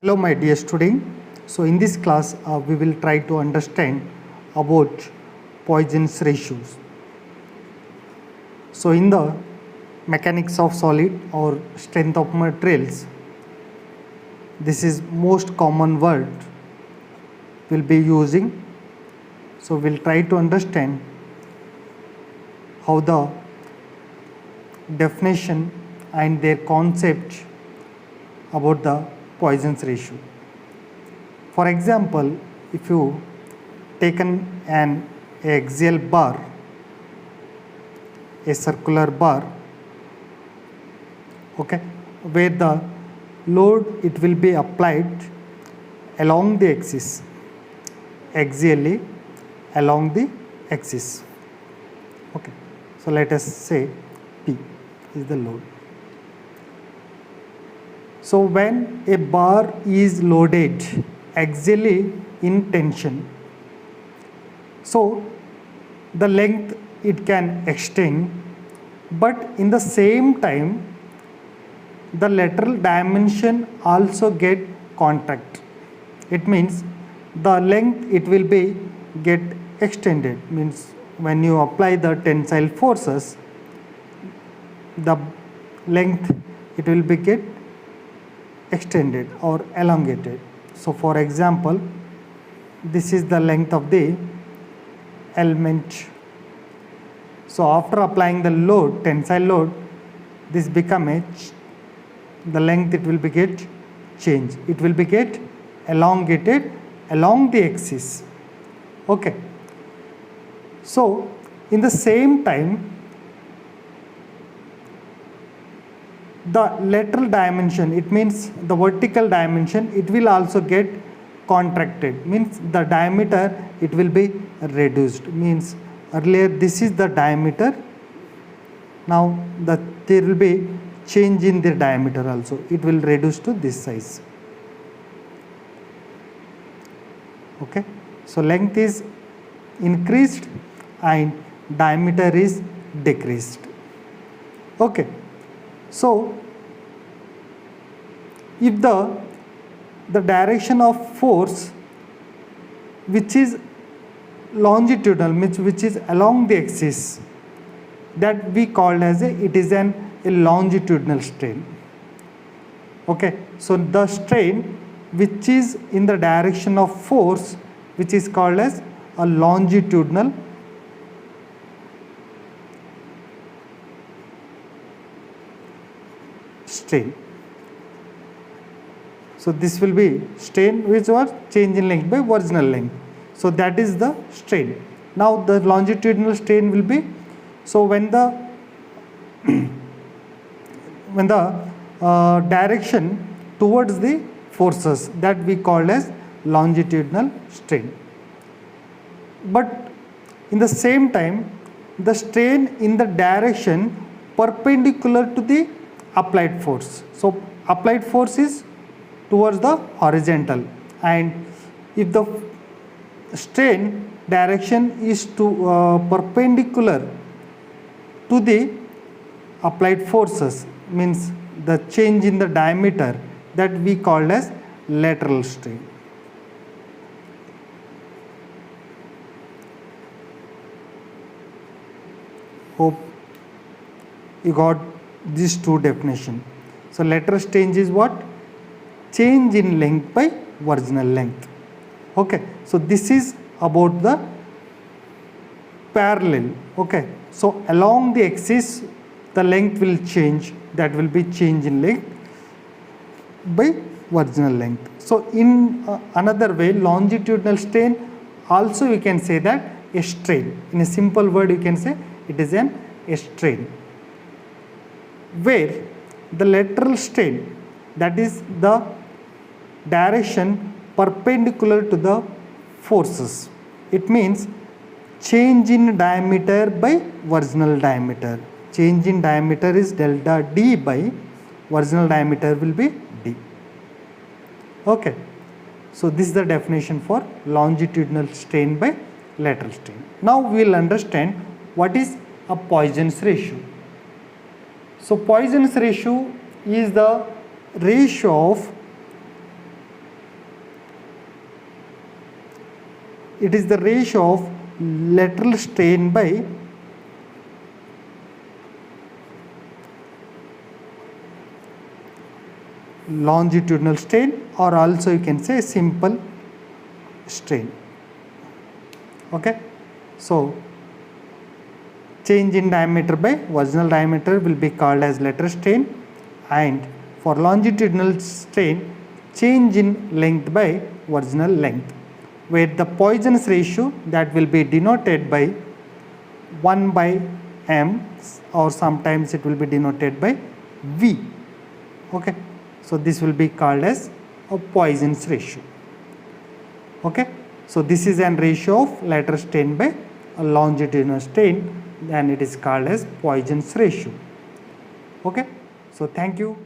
Hello my dear student. So in this class we will try to understand about Poisson's ratios. So in the mechanics of solid or strength of materials, this is most common word we'll be using. So we'll try to understand how the definition and their concept about the Poisson's ratio. For example, if you taken an axial bar, a circular bar, okay, where the load it will be applied along the axis, axially along the axis. Okay, so let us say P is the load. So when a bar is loaded axially in tension, so the length it can extend, but in the same time the lateral dimension also get contract. It means the length it will be get extended, means when you apply the tensile forces, the length it will be get extended or elongated. So for example, this is the length of the element. So after applying the load, tensile load, this become the length it will be get changed. It will be get elongated along the axis. Okay. So in the same time, the lateral dimension, it means the vertical dimension, it will also get contracted, means the diameter it will be reduced, means earlier this is the diameter, now there will be change in the diameter also, it will reduce to this size. Okay, so length is increased and diameter is decreased. Okay. So if the direction of force which is longitudinal, means which is along the axis, that we called as it is a longitudinal strain. Okay, so the strain which is in the direction of force, which is called as a longitudinal strain. So this will be strain which was change in length by original length. So that is the strain. Now the longitudinal strain will be, so when the direction towards the forces, that we call as longitudinal strain. But in the same time, the strain in the direction perpendicular to the applied force. So applied force is towards the horizontal, and if the strain direction is to perpendicular to the applied forces, means the change in the diameter, that we call as lateral strain. Hope you got these two definitions. So lateral strain is what? Change in length by original length. Okay, so this is about the parallel. Okay, so along the axis the length will change, that will be change in length by original length. So in another way, longitudinal strain also we can say that a strain. In a simple word you can say it is a strain, where the lateral strain, that is the direction perpendicular to the forces. It means change in diameter by original diameter. Change in diameter is delta D by original diameter will be D. Okay. So this is the definition for longitudinal strain by lateral strain. Now we will understand what is a Poisson's ratio. So Poisson's ratio is the ratio of it is the ratio of lateral strain by longitudinal strain, or also you can say simple strain. Okay, so change in diameter by original diameter will be called as lateral strain, and for longitudinal strain, change in length by original length, where the Poisson's ratio that will be denoted by 1 by m, or sometimes it will be denoted by v. Okay, so this will be called as a Poisson's ratio. Okay, so this is an ratio of lateral strain by a longitudinal strain, and it is called as Poisson's ratio. Okay, so thank you.